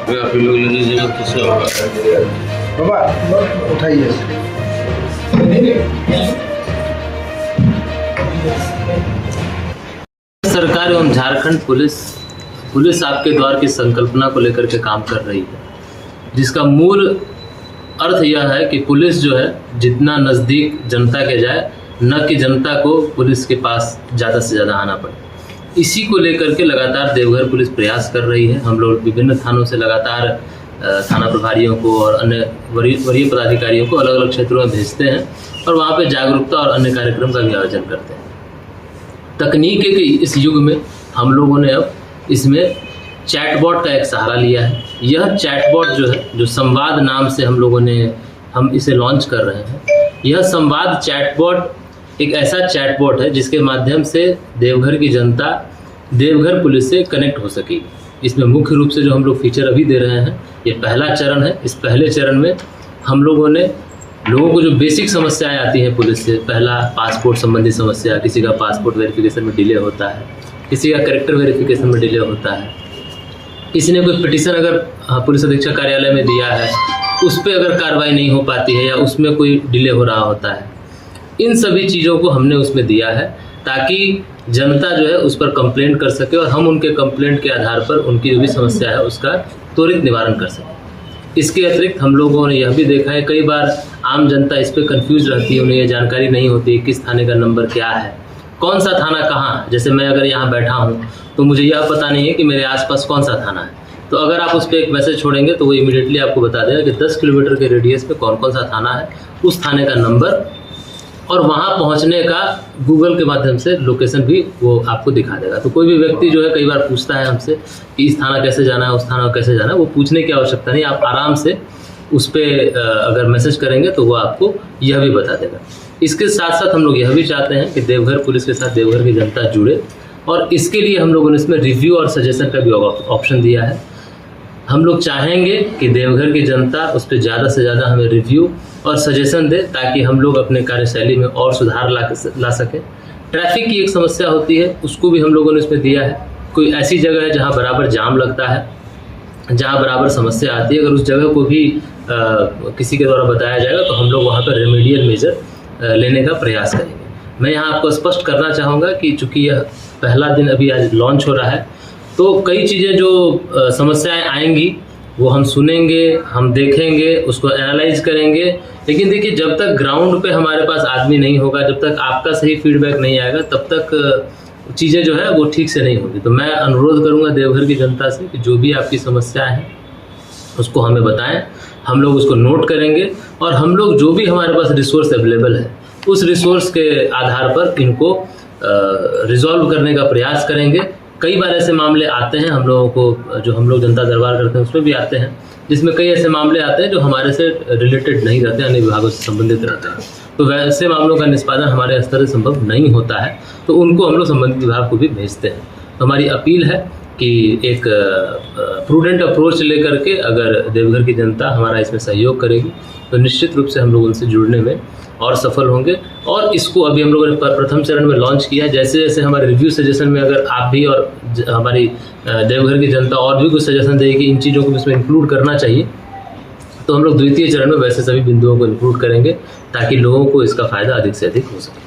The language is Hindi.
आप लोग ले लीजिएगा किससे होगा बाबा उठाइए। सरकार एवं झारखंड पुलिस आपके द्वार की संकल्पना को लेकर के काम कर रही है, जिसका मूल अर्थ यह है कि पुलिस जो है जितना नज़दीक जनता के जाए, न कि जनता को पुलिस के पास ज़्यादा से ज़्यादा आना पड़े। इसी को लेकर के लगातार देवघर पुलिस प्रयास कर रही है। हम लोग विभिन्न थानों से लगातार थाना प्रभारियों को और अन्य वरीय पदाधिकारियों को अलग अलग क्षेत्रों में भेजते हैं और वहाँ पे जागरूकता और अन्य कार्यक्रम का भी आयोजन करते हैं। तकनीक के इस युग में हम लोगों ने अब इसमें चैटबॉट का एक सहारा लिया है। यह चैटबॉट जो है, जो संवाद नाम से हम इसे लॉन्च कर रहे हैं। यह संवाद चैटबॉट एक ऐसा चैटबॉट है जिसके माध्यम से देवघर की जनता देवघर पुलिस से कनेक्ट हो सकेगी। इसमें मुख्य रूप से जो हम लोग फीचर अभी दे रहे हैं, ये पहला चरण है। इस पहले चरण में हम लोगों ने लोगों को जो बेसिक समस्याएं आती हैं पुलिस से, पहला पासपोर्ट संबंधी समस्या, किसी का पासपोर्ट वेरिफिकेशन में डिले होता है, किसी का कैरेक्टर वेरिफिकेशन में डिले होता है, किसी ने कोई पिटीशन अगर पुलिस अधीक्षक कार्यालय में दिया है, उस पर अगर कार्रवाई नहीं हो पाती है या उसमें कोई डिले हो रहा होता है, इन सभी चीज़ों को हमने उसमें दिया है ताकि जनता जो है उस पर कंप्लेंट कर सके और हम उनके कंप्लेंट के आधार पर उनकी जो भी समस्या है उसका त्वरित निवारण कर सकें। इसके अतिरिक्त हम लोगों ने यह भी देखा है, कई बार आम जनता इस पर कंफ्यूज रहती है, उन्हें यह जानकारी नहीं होती किस थाने का नंबर क्या है, कौन सा थाना कहाँ है। जैसे मैं अगर यहाँ बैठा हूँ तो मुझे यह पता नहीं है कि मेरे आसपास कौन सा थाना है, तो अगर आप उस पर एक मैसेज छोड़ेंगे तो वो इमीडिएटली आपको बता देगा कि 10 किलोमीटर के रेडियस पे कौन कौन सा थाना है, उस थाने का नंबर और वहाँ पहुँचने का गूगल के माध्यम से लोकेशन भी वो आपको दिखा देगा। तो कोई भी व्यक्ति जो है कई बार पूछता है हमसे कि इस थाना कैसे जाना है, उस थाना कैसे जाना है, वो पूछने की आवश्यकता नहीं, आप आराम से उस पर अगर मैसेज करेंगे तो वो आपको यह भी बता देगा। इसके साथ साथ हम लोग यह भी चाहते हैं कि देवघर पुलिस के साथ देवघर की जनता जुड़े और इसके लिए हम लोगों ने इसमें रिव्यू और सजेशन का भी ऑप्शन दिया है। हम लोग चाहेंगे कि देवघर की जनता उस पर ज़्यादा से ज़्यादा हमें रिव्यू और सजेशन दे ताकि हम लोग अपने कार्यशैली में और सुधार ला सकें। ट्रैफिक की एक समस्या होती है, उसको भी हम लोगों ने इसमें दिया है। कोई ऐसी जगह है जहाँ बराबर जाम लगता है, जहाँ बराबर समस्या आती है, अगर उस जगह को भी किसी के द्वारा बताया जाएगा तो हम लोग वहाँ पर रेमेडियल मेजर लेने का प्रयास करेंगे। मैं यहाँ आपको स्पष्ट करना चाहूँगा कि चूँकि यह पहला दिन अभी आज लॉन्च हो रहा है, तो कई चीज़ें जो समस्याएं आएंगी वो हम सुनेंगे, हम देखेंगे, उसको एनालाइज करेंगे। लेकिन देखिए, जब तक ग्राउंड पे हमारे पास आदमी नहीं होगा, जब तक आपका सही फीडबैक नहीं आएगा, तब तक चीज़ें जो है वो ठीक से नहीं होगी। तो मैं अनुरोध करूँगा देवघर की जनता से कि जो भी आपकी समस्या है उसको हमें बताएं, हम लोग उसको नोट करेंगे और हम लोग जो भी हमारे पास रिसोर्स अवेलेबल है उस रिसोर्स के आधार पर इनको रिजॉल्व करने का प्रयास करेंगे। कई बार ऐसे मामले आते हैं हम लोगों को, जो हम लोग जनता दरबार करते हैं उसमें भी आते हैं, जिसमें कई ऐसे मामले आते हैं जो हमारे से रिलेटेड नहीं रहते, अन्य विभागों से संबंधित रहते हैं। तो वैसे मामलों का निष्पादन हमारे स्तर से संभव नहीं होता है, तो उनको हम लोग संबंधित विभाग को भी भेजते हैं। तो हमारी अपील है कि एक प्रूडेंट अप्रोच लेकर के अगर देवघर की जनता हमारा इसमें सहयोग करेगी तो निश्चित रूप से हम लोग उनसे जुड़ने में और सफल होंगे। और इसको अभी हम लोगों ने प्रथम चरण में लॉन्च किया है। जैसे जैसे हमारे रिव्यू सजेशन में अगर आप भी और हमारी देवघर की जनता और भी कुछ सजेशन देगी कि इन चीज़ों को इसमें इंक्लूड करना चाहिए, तो हम लोग द्वितीय चरण में वैसे सभी बिंदुओं को इंक्लूड करेंगे ताकि लोगों को इसका फ़ायदा अधिक से अधिक हो सके।